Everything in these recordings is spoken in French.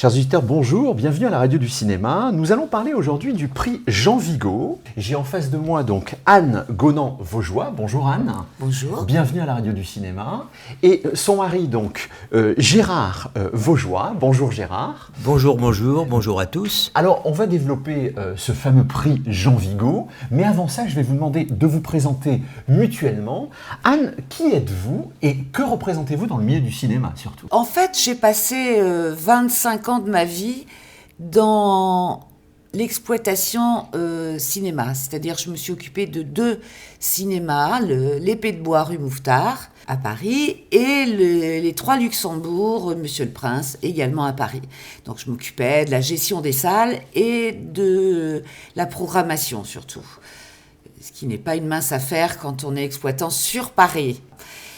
Chers auditeurs, bonjour, bienvenue à la radio du cinéma. Nous allons parler aujourd'hui du prix Jean Vigo. J'ai en face de moi donc Anne Gonan-Vaugeois. Bonjour Anne. Bonjour. Bienvenue à la radio du cinéma. Et son mari donc Gérard Vaugeois. Bonjour Gérard. Bonjour à tous. Alors on va développer ce fameux prix Jean Vigo. Mais avant ça, je vais vous demander de vous présenter mutuellement. Anne, qui êtes-vous et que représentez-vous dans le milieu du cinéma surtout ? En fait, j'ai passé 25 ans de ma vie dans l'exploitation cinéma. C'est-à-dire, je me suis occupée de 2 cinémas, l'Épée de Bois rue Mouffetard à Paris et les 3 Luxembourg, Monsieur le Prince, également à Paris. Donc, je m'occupais de la gestion des salles et de la programmation surtout. Ce qui n'est pas une mince affaire quand on est exploitant sur Paris.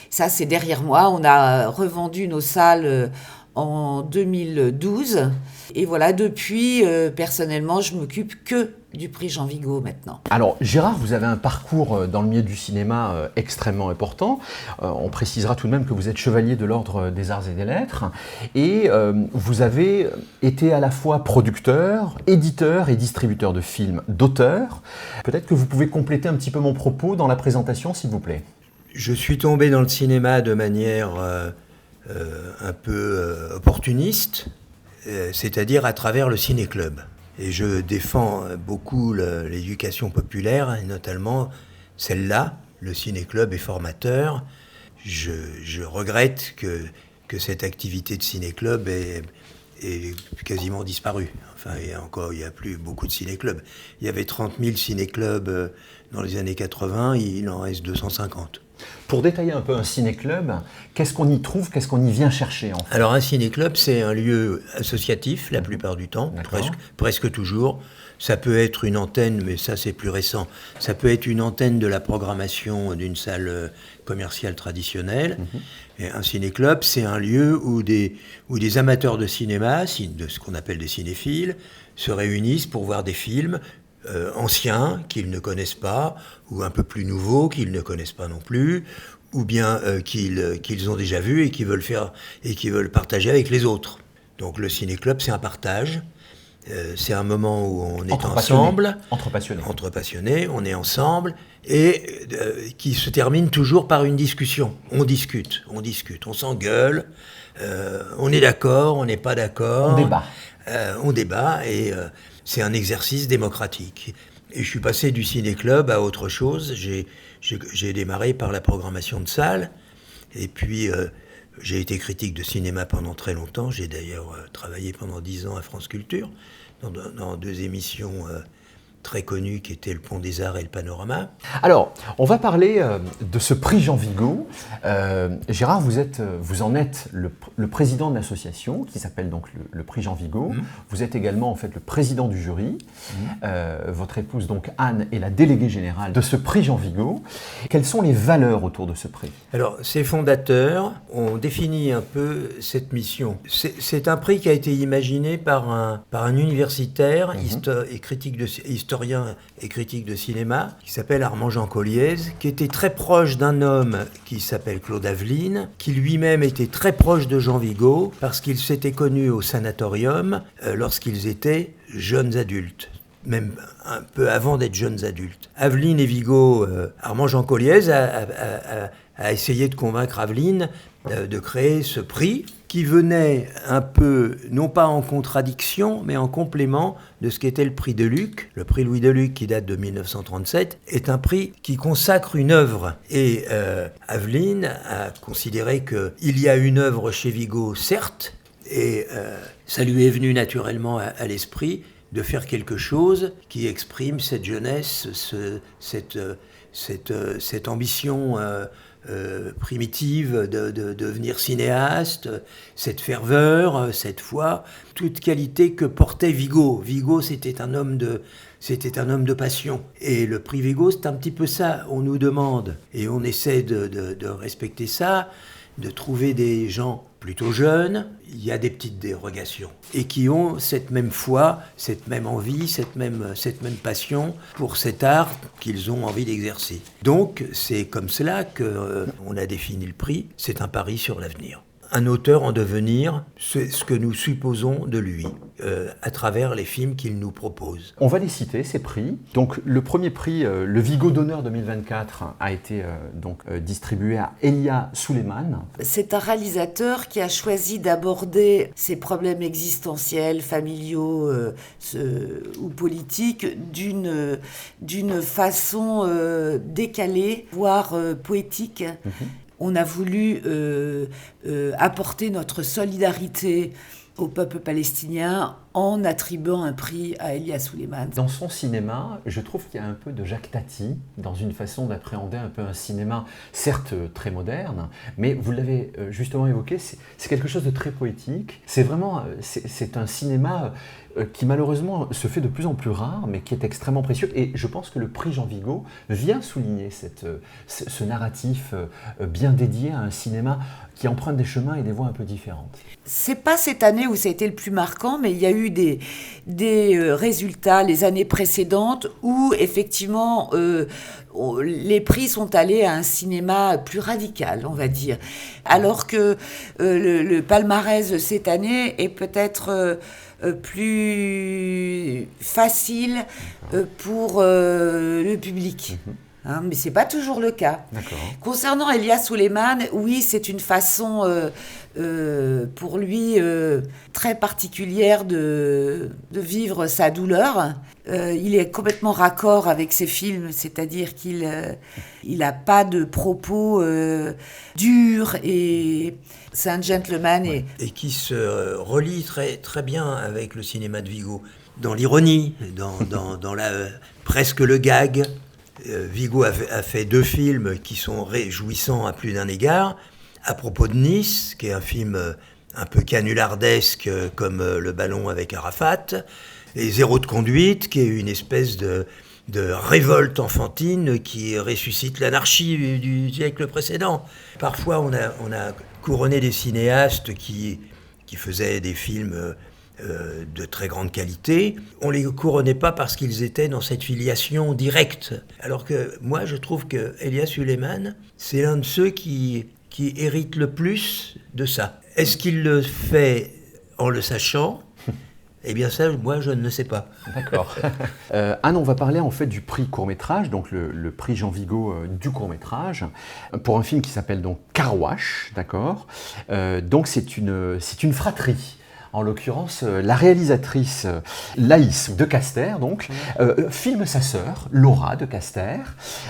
Ça, c'est derrière moi. On a revendu nos salles en 2012. Et voilà, depuis, personnellement, je m'occupe que du prix Jean Vigo maintenant. Alors Gérard, vous avez un parcours dans le milieu du cinéma extrêmement important. On précisera tout de même que vous êtes chevalier de l'Ordre des Arts et des Lettres. Et vous avez été à la fois producteur, éditeur et distributeur de films d'auteur. Peut-être que vous pouvez compléter un petit peu mon propos dans la présentation, s'il vous plaît. Je suis tombé dans le cinéma de manière un peu opportuniste, c'est-à-dire à travers le ciné-club. Et je défends beaucoup l'éducation populaire, et notamment celle-là. Le ciné-club est formateur. Je regrette que cette activité de ciné-club est quasiment disparue. Enfin, il n'y a plus beaucoup de ciné-clubs. Il y avait 30 000 ciné-clubs dans les années 80, il en reste 250. Pour détailler un peu un ciné-club, qu'est-ce qu'on y trouve, qu'est-ce qu'on y vient chercher en fait ? Alors un ciné-club, c'est un lieu associatif la plupart du temps, presque toujours. Ça peut être une antenne, mais ça c'est plus récent. Ça peut être une antenne de la programmation d'une salle commerciale traditionnelle. Et un ciné-club, c'est un lieu où des amateurs de cinéma, de ce qu'on appelle des cinéphiles, se réunissent pour voir des films anciens qu'ils ne connaissent pas, ou un peu plus nouveaux qu'ils ne connaissent pas non plus, ou bien qu'ils ont déjà vus et qu'ils veulent partager avec les autres. Donc le ciné-club, c'est un partage. C'est un moment où on est ensemble, entre passionnés, on est ensemble, et qui se termine toujours par une discussion. On discute, on s'engueule, on est d'accord, on n'est pas d'accord. On débat, et c'est un exercice démocratique. Et je suis passé du ciné-club à autre chose. J'ai démarré par la programmation de salles, et puis j'ai été critique de cinéma pendant très longtemps. J'ai d'ailleurs travaillé pendant 10 ans à France Culture, dans 2 émissions très connues qui étaient Le Pont des Arts et Le Panorama. Alors, on va parler de ce prix Jean Vigo. Gérard, vous en êtes le président de l'association qui s'appelle donc le prix Jean Vigo. Vous êtes également en fait le président du jury. Votre épouse donc Anne est la déléguée générale de ce prix Jean Vigo. Quelles sont les valeurs autour de ce prix ? Alors, ses fondateurs ont défini un peu cette mission. C'est un prix qui a été imaginé par un universitaire, historien et critique de cinéma, qui s'appelle Armand-Jean Colliez, qui était très proche d'un homme qui s'appelle Claude Aveline, qui lui-même était très proche de Jean Vigo, parce qu'ils s'étaient connus au sanatorium lorsqu'ils étaient jeunes adultes, même un peu avant d'être jeunes adultes. Aveline et Vigo, Armand-Jean Colliez a essayé de convaincre Aveline de créer ce prix qui venait un peu, non pas en contradiction, mais en complément de ce qu'était le prix Deluc. Le prix Louis Deluc, qui date de 1937, est un prix qui consacre une œuvre. Et Aveline a considéré qu'il y a une œuvre chez Vigo, certes, et ça lui est venu naturellement à l'esprit de faire quelque chose qui exprime cette jeunesse, cette ambition primitive de devenir cinéaste, cette ferveur, cette foi, toute qualité que portait Vigo. Vigo, c'était un homme de passion. Et le prix Vigo, c'est un petit peu ça. On nous demande, et on essaie de respecter ça, de trouver des gens plutôt jeunes, il y a des petites dérogations, et qui ont cette même foi, cette même envie, cette même passion pour cet art qu'ils ont envie d'exercer. Donc, c'est comme cela qu'on a défini le prix, c'est un pari sur l'avenir. un auteur en devenir, c'est ce que nous supposons de lui, à travers les films qu'il nous propose. On va les citer, ces prix. Donc, le premier prix, le Vigo d'honneur 2024, a été distribué à Elia Suleiman. C'est un réalisateur qui a choisi d'aborder ces problèmes existentiels, familiaux ou politiques d'une façon décalée, voire poétique. On a voulu apporter notre solidarité au peuple palestinien en attribuant un prix à Elia Suleiman. Dans son cinéma, je trouve qu'il y a un peu de Jacques Tati, dans une façon d'appréhender un peu un cinéma, certes très moderne, mais vous l'avez justement évoqué, c'est quelque chose de très poétique. C'est vraiment, c'est un cinéma qui malheureusement se fait de plus en plus rare, mais qui est extrêmement précieux. Et je pense que le prix Jean Vigo vient souligner ce narratif bien dédié à un cinéma qui emprunte des chemins et des voies un peu différentes. C'est pas cette année où ça a été le plus marquant, mais il y a eu des résultats les années précédentes où effectivement les prix sont allés à un cinéma plus radical, on va dire. Alors que le palmarès cette année est peut-être plus facile pour le public. Mais ce n'est pas toujours le cas. D'accord. Concernant Elia Suleiman, oui, c'est une façon pour lui très particulière de vivre sa douleur. Il est complètement raccord avec ses films, c'est-à-dire qu'il n'a pas de propos durs et c'est un gentleman. Ouais. Et qui se relie très, très bien avec le cinéma de Vigo, dans l'ironie, dans presque le gag. Vigo a fait 2 films qui sont réjouissants à plus d'un égard. À propos de Nice, qui est un film un peu canulardesque comme Le ballon avec Arafat, et Zéro de conduite, qui est une espèce de révolte enfantine qui ressuscite l'anarchie du siècle précédent. Parfois, on a couronné des cinéastes qui faisaient des films de très grande qualité. On ne les couronnait pas parce qu'ils étaient dans cette filiation directe. Alors que moi, je trouve que Elia Suleiman, c'est l'un de ceux qui hérite le plus de ça. Est-ce qu'il le fait en le sachant ? Eh bien ça, moi, je ne le sais pas. D'accord. Anne, on va parler en fait du prix court-métrage, donc le prix Jean Vigo du court-métrage, pour un film qui s'appelle donc Car Wash, d'accord. Donc c'est une fratrie. En l'occurrence, la réalisatrice Laïs de Caster, donc, filme sa sœur, Laura de Caster.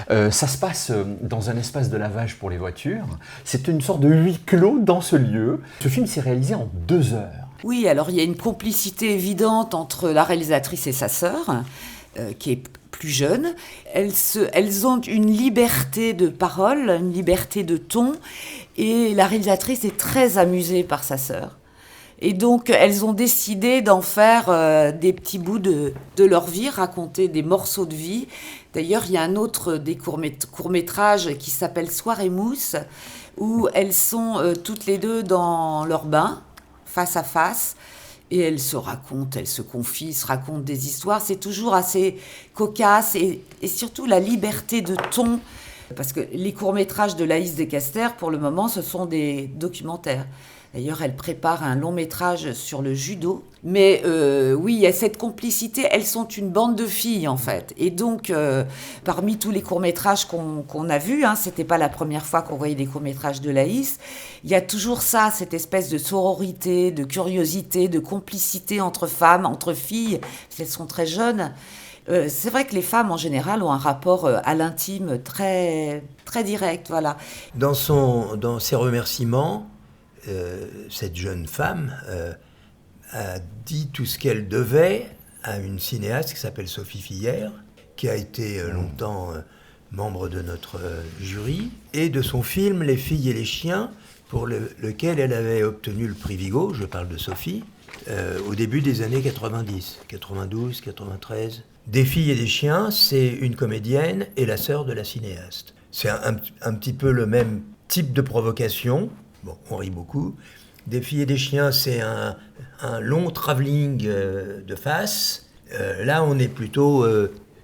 Ça se passe dans un espace de lavage pour les voitures. C'est une sorte de huis clos dans ce lieu. Ce film s'est réalisé en 2 heures. Oui, alors il y a une complicité évidente entre la réalisatrice et sa sœur, qui est plus jeune. Elles ont une liberté de parole, une liberté de ton, et la réalisatrice est très amusée par sa sœur. Et donc, elles ont décidé d'en faire des petits bouts de leur vie, raconter des morceaux de vie. D'ailleurs, il y a un autre des courts-métrages qui s'appelle Soirée mousse, où elles sont toutes les deux dans leur bain, face à face, et elles se racontent, elles se confient, se racontent des histoires. C'est toujours assez cocasse, et surtout la liberté de ton, parce que les courts-métrages de Laïs de Caster, pour le moment, ce sont des documentaires. D'ailleurs, elle prépare un long-métrage sur le judo. Mais oui, il y a cette complicité. Elles sont une bande de filles, en fait. Et donc, parmi tous les courts-métrages qu'on a vus, c'était pas la première fois qu'on voyait des courts-métrages de Laïs, il y a toujours ça, cette espèce de sororité, de curiosité, de complicité entre femmes, entre filles. Elles sont très jeunes. C'est vrai que les femmes, en général, ont un rapport à l'intime très, très direct, voilà. Dans ses remerciements, cette jeune femme a dit tout ce qu'elle devait à une cinéaste qui s'appelle Sophie Fillère, qui a été longtemps membre de notre jury, et de son film Les filles et les chiens, pour lequel elle avait obtenu le prix Vigo, je parle de Sophie, au début des années 90, 92, 93. Des filles et des chiens, c'est une comédienne et la sœur de la cinéaste. C'est un petit peu le même type de provocation. Bon, on rit beaucoup. Des filles et des chiens, c'est un long travelling de face. Là, on est plutôt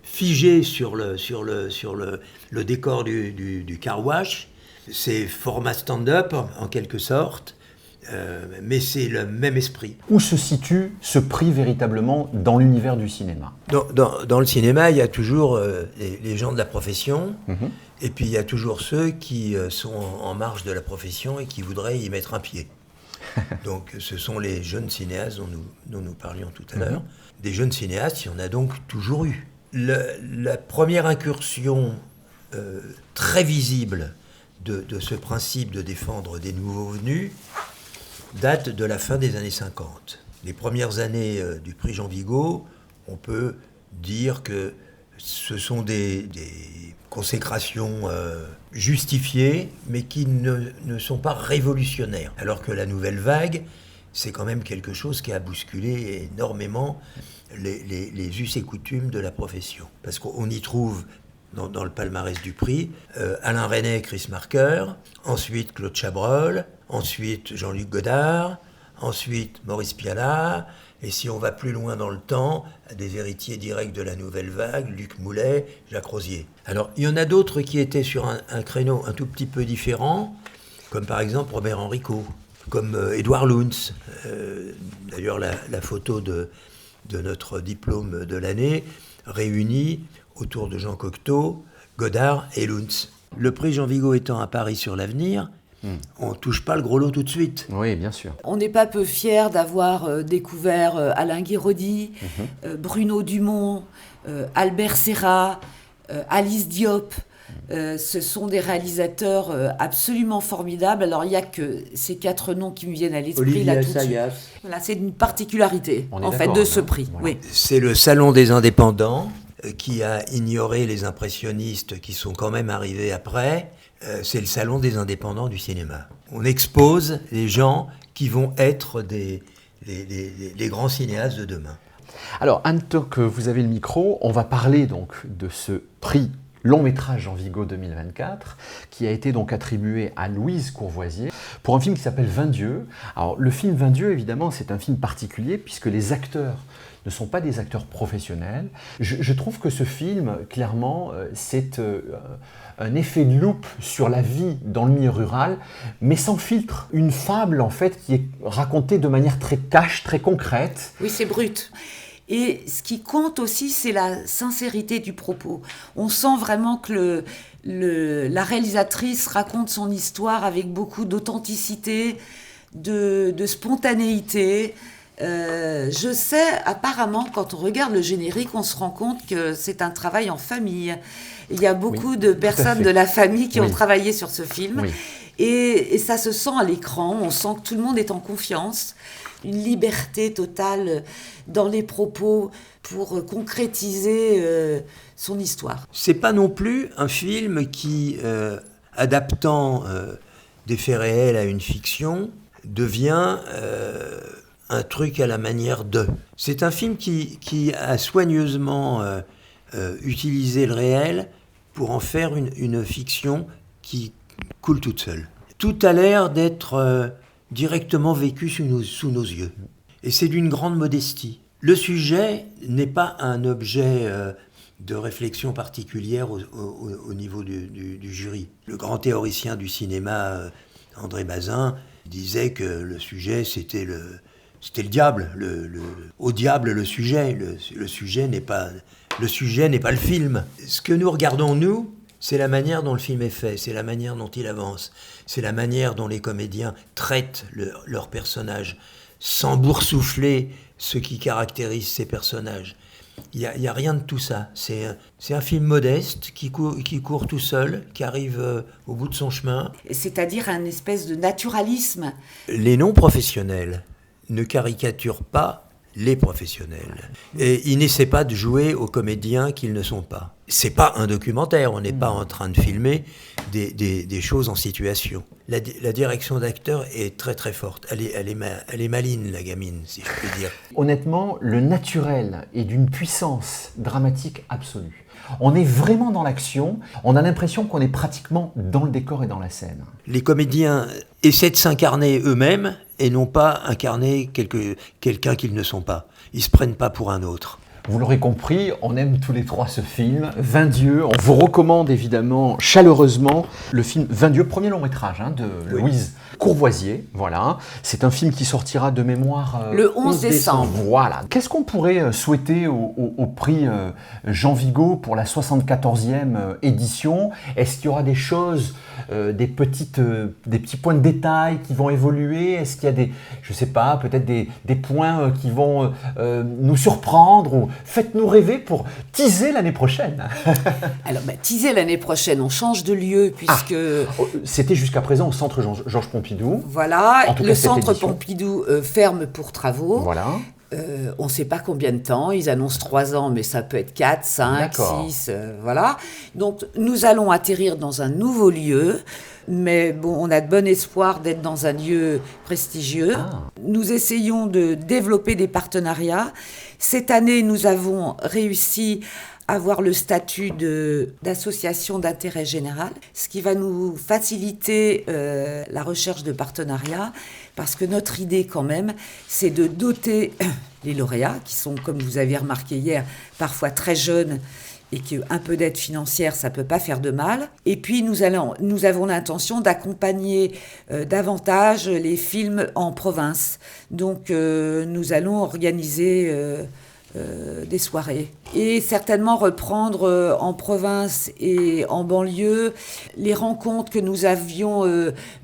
figé sur le décor du car wash. C'est format stand-up, en quelque sorte. mais c'est le même esprit. Où se situe ce prix véritablement dans l'univers du cinéma? Dans le cinéma, il y a toujours les gens de la profession, et puis il y a toujours ceux qui sont en marge de la profession et qui voudraient y mettre un pied. Donc ce sont les jeunes cinéastes dont nous parlions tout à l'heure. Des jeunes cinéastes, il y en a donc toujours eu. La première incursion très visible de ce principe de défendre des nouveaux venus date de la fin des années 50. Les premières années du prix Jean Vigo, on peut dire que ce sont des consécrations justifiées, mais qui ne sont pas révolutionnaires. Alors que la nouvelle vague, c'est quand même quelque chose qui a bousculé énormément les us et coutumes de la profession. Parce qu'on y trouve, dans le palmarès du prix, Alain Resnais, Chris Marker, ensuite Claude Chabrol, ensuite Jean-Luc Godard, ensuite Maurice Pialat, et si on va plus loin dans le temps, des héritiers directs de la nouvelle vague, Luc Moulet, Jacques Rosier. Alors, il y en a d'autres qui étaient sur un créneau un tout petit peu différent, comme par exemple Robert Henrico, comme Édouard Luntz. D'ailleurs, la photo de notre diplôme de l'année réunit autour de Jean Cocteau, Godard et Luntz. Le prix Jean Vigo étant à Paris sur l'avenir, on ne touche pas le gros lot tout de suite. Oui, bien sûr. On n'est pas peu fiers d'avoir découvert Alain Guiraudy, Bruno Dumont, Albert Serra, Alice Diop. Ce sont des réalisateurs absolument formidables. Alors, il n'y a que ces 4 noms qui me viennent à l'esprit. Olivier là tout de suite. Assayas. Voilà, c'est une particularité, en fait, d'accord, de ce hein. prix. Voilà. Oui. C'est le Salon des indépendants qui a ignoré les impressionnistes qui sont quand même arrivés après. C'est le Salon des indépendants du cinéma. On expose les gens qui vont être les grands cinéastes de demain. Alors, Anne, tant que vous avez le micro, on va parler donc de ce prix long métrage Jean Vigo 2024, qui a été donc attribué à Louise Courvoisier pour un film qui s'appelle 20 dieux. Alors, le film 20 dieux, évidemment, c'est un film particulier puisque les acteurs ne sont pas des acteurs professionnels. Je trouve que ce film, clairement, c'est un effet de loupe sur la vie dans le milieu rural, mais sans filtre. Une fable, en fait, qui est racontée de manière très cash, très concrète. Oui, c'est brut. Et ce qui compte aussi, c'est la sincérité du propos. On sent vraiment que la réalisatrice raconte son histoire avec beaucoup d'authenticité, de spontanéité. Je sais, apparemment, quand on regarde le générique, on se rend compte que c'est un travail en famille. Il y a beaucoup de personnes de la famille qui ont travaillé sur ce film. Oui. Et ça se sent à l'écran, on sent que tout le monde est en confiance. Une liberté totale dans les propos pour concrétiser son histoire. C'est pas non plus un film qui, adaptant des faits réels à une fiction, devient un truc à la manière de. C'est un film qui a soigneusement utilisé le réel pour en faire une fiction qui coule toute seule. Tout a l'air d'être directement vécu sous nos yeux. Et c'est d'une grande modestie. Le sujet n'est pas un objet de réflexion particulière au niveau du jury. Le grand théoricien du cinéma, André Bazin, disait que le sujet, c'était le diable. Au diable, le sujet. Le sujet n'est pas le film. Ce que nous regardons, nous, c'est la manière dont le film est fait, c'est la manière dont il avance, c'est la manière dont les comédiens traitent leurs personnages, sans boursoufler ce qui caractérise ces personnages. Il y a rien de tout ça. C'est un film modeste qui court tout seul, qui arrive au bout de son chemin. C'est-à-dire un espèce de naturalisme. Les non-professionnels ne caricaturent pas les professionnels. Et ils n'essaient pas de jouer aux comédiens qu'ils ne sont pas. C'est pas un documentaire, on n'est pas en train de filmer des choses en situation. La direction d'acteur est très très forte. Elle est maligne, la gamine, si je puis dire. Honnêtement, le naturel est d'une puissance dramatique absolue. On est vraiment dans l'action, on a l'impression qu'on est pratiquement dans le décor et dans la scène. Les comédiens essaient de s'incarner eux-mêmes et non pas incarner quelqu'un qu'ils ne sont pas. Ils ne se prennent pas pour un autre. Vous l'aurez compris, on aime tous les trois ce film, 20 dieux. On vous recommande évidemment chaleureusement le film 20 dieux, premier long métrage de Louise Courvoisier. Voilà. C'est un film qui sortira de mémoire le 11 décembre. Voilà. Qu'est-ce qu'on pourrait souhaiter au prix Jean Vigo pour la 74e édition? Est-ce qu'il y aura des choses, des petits points de détail qui vont évoluer? Est-ce qu'il y a des, je sais pas, peut-être des points qui vont nous surprendre? Ou faites-nous rêver pour teaser l'année prochaine. Alors, teaser l'année prochaine, on change de lieu puisque... C'était jusqu'à présent au centre Georges Pompidou. Voilà, le centre Pompidou ferme pour travaux. Voilà. On ne sait pas combien de temps, ils annoncent 3 ans, mais ça peut être 4, 5, 6, voilà. Donc nous allons atterrir dans un nouveau lieu, mais bon, on a de bon espoir d'être dans un lieu prestigieux. Nous essayons de développer des partenariats. Cette année, nous avons réussi à avoir le statut d'association d'intérêt général, ce qui va nous faciliter la recherche de partenariats, parce que notre idée quand même, c'est de doter les lauréats, qui sont, comme vous avez remarqué hier, parfois très jeunes, et qu'un peu d'aide financière, ça ne peut pas faire de mal. Et puis, nous avons l'intention d'accompagner davantage les films en province. Donc, nous allons organiser des soirées. Et certainement reprendre en province et en banlieue les rencontres que nous avions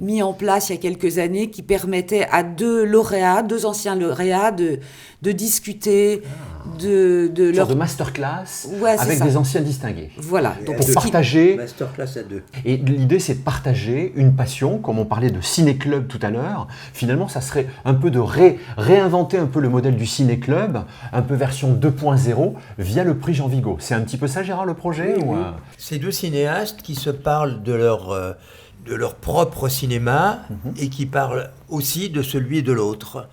mis en place il y a quelques années qui permettaient à deux anciens lauréats de discuter de leur... de masterclass avec ça. Des anciens distingués. Voilà. Donc pour partager... Masterclass à 2. Et l'idée, c'est de partager une passion, comme on parlait de ciné-club tout à l'heure. Finalement, ça serait un peu de réinventer un peu le modèle du ciné-club, un peu version 2.0, via le prix Jean Vigo. C'est un petit peu ça, Gérard, le projet ou... Ces deux cinéastes qui se parlent de leur propre cinéma et qui parlent aussi de celui de l'autre.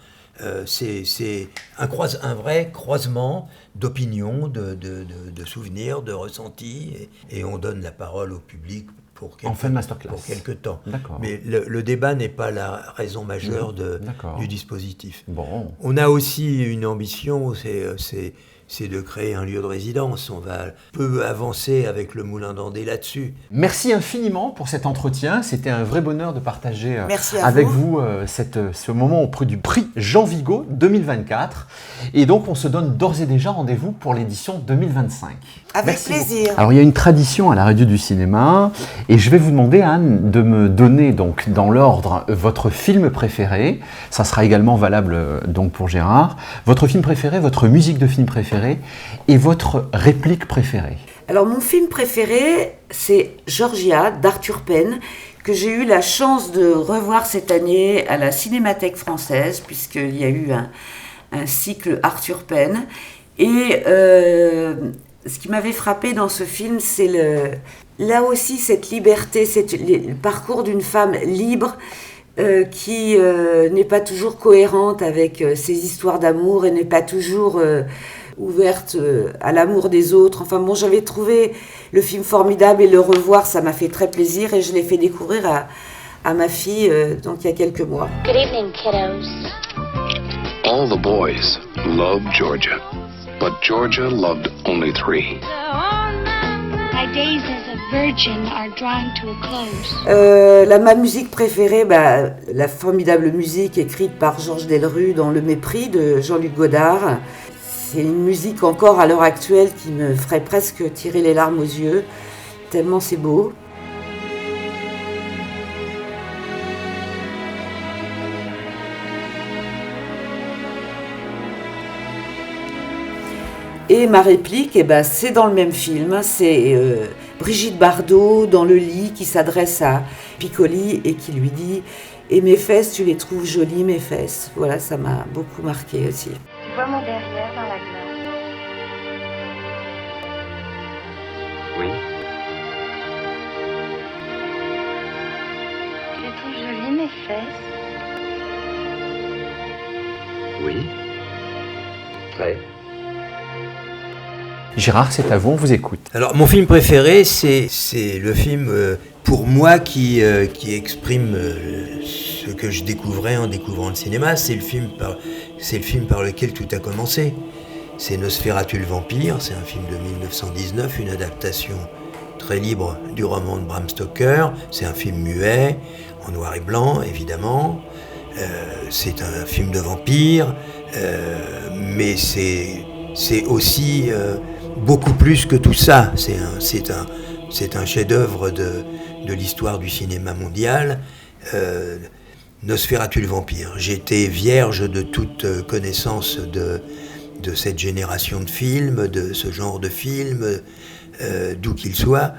C'est un vrai croisement d'opinions, de souvenirs, de ressentis, et on donne la parole au public pour quelque temps. D'accord. Mais le débat n'est pas la raison majeure du dispositif. Bon. On a aussi une ambition, c'est de créer un lieu de résidence. On va peu avancer avec le Moulin d'Andé là-dessus. Merci infiniment pour cet entretien. C'était un vrai bonheur de partager avec vous ce moment auprès du prix Jean Vigo 2024. Et donc, on se donne d'ores et déjà rendez-vous pour l'édition 2025. Avec plaisir. Alors, il y a une tradition à la Radio du Cinéma. Et je vais vous demander, Anne, de me donner donc, dans l'ordre votre film préféré. Ça sera également valable donc, pour Gérard. Votre film préféré, votre musique de film préférée et votre réplique préférée. Alors mon film préféré, c'est Georgia d'Arthur Penn, que j'ai eu la chance de revoir cette année à la Cinémathèque française, puisqu'il y a eu un cycle Arthur Penn. Et ce qui m'avait frappé dans ce film, c'est là aussi cette liberté, le parcours d'une femme libre, qui n'est pas toujours cohérente avec ses histoires d'amour et n'est pas toujours ouverte à l'amour des autres. Enfin bon, j'avais trouvé le film formidable et le revoir, ça m'a fait très plaisir et je l'ai fait découvrir à ma fille donc il y a quelques mois. Good evening, kiddos. All the boys loved Georgia, but Georgia loved only 3. My days as a virgin are drawing to a close. Ma musique préférée, la formidable musique écrite par Georges Delrue dans Le Mépris de Jean-Luc Godard. C'est une musique encore à l'heure actuelle qui me ferait presque tirer les larmes aux yeux, tellement c'est beau. Et ma réplique, c'est dans le même film, c'est Brigitte Bardot dans le lit qui s'adresse à Piccoli et qui lui dit « Et mes fesses, tu les trouves jolies, mes fesses ?» Voilà, ça m'a beaucoup marqué aussi. Tu vois mon derrière dans la glace? Oui. Tu les trouves jolies, mes fesses? Oui. Très. Gérard, c'est à vous, on vous écoute. Alors, mon film préféré, c'est le film, pour moi, qui exprime ce que je découvrais en découvrant le cinéma. C'est le film par lequel tout a commencé. c'est Nosferatu le vampire, c'est un film de 1919, une adaptation très libre du roman de Bram Stoker. C'est un film muet, en noir et blanc évidemment. C'est un film de vampire, mais c'est aussi beaucoup plus que tout ça. C'est un chef-d'œuvre de l'histoire du cinéma mondial. Nosferatu le vampire. J'étais vierge de toute connaissance de cette génération de films, de ce genre de films, d'où qu'il soit,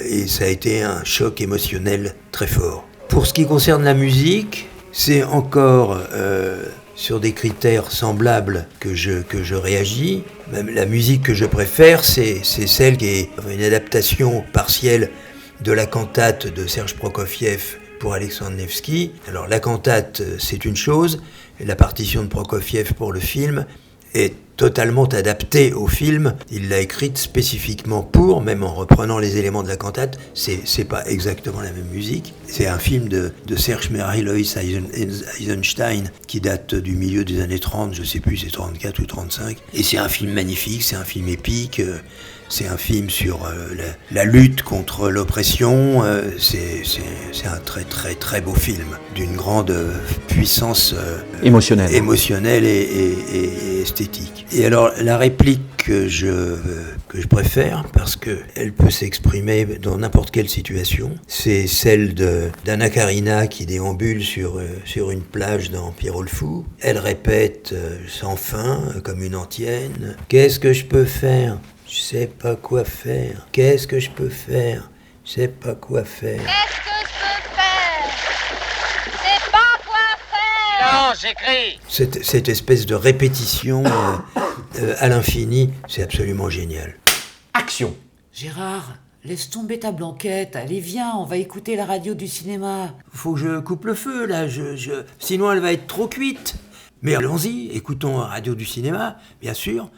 et ça a été un choc émotionnel très fort. Pour ce qui concerne la musique, c'est encore sur des critères semblables que je réagis. La musique que je préfère, c'est celle qui est une adaptation partielle de la cantate de Serge Prokofiev pour Alexandre Nevsky. Alors la cantate, c'est une chose, et la partition de Prokofiev pour le film est totalement adaptée au film. Il l'a écrite spécifiquement pour, même en reprenant les éléments de la cantate. C'est pas exactement la même musique. C'est un film de Serge Mary-Lois Eisenstein qui date du milieu des années 30, je sais plus, c'est 34 ou 35. Et c'est un film magnifique, c'est un film épique. C'est un film sur la lutte contre l'oppression. C'est un très très très beau film, d'une grande puissance émotionnelle et esthétique. Et alors la réplique que je préfère, parce qu'elle peut s'exprimer dans n'importe quelle situation, c'est celle d'Anna Karina qui déambule sur une plage dans Pierrot le Fou. Elle répète sans fin, comme une antienne, « Qu'est-ce que je peux faire ? Je sais pas quoi faire. Qu'est-ce que je peux faire? Je sais pas quoi faire. Qu'est-ce que je peux faire? Je sais pas quoi faire. Non, j'écris. Cette espèce de répétition à l'infini, c'est absolument génial. Action. Gérard, laisse tomber ta blanquette. Allez, viens, on va écouter la radio du cinéma. Faut que je coupe le feu, là. Sinon, elle va être trop cuite. Mais allons-y, écoutons la radio du cinéma, bien sûr.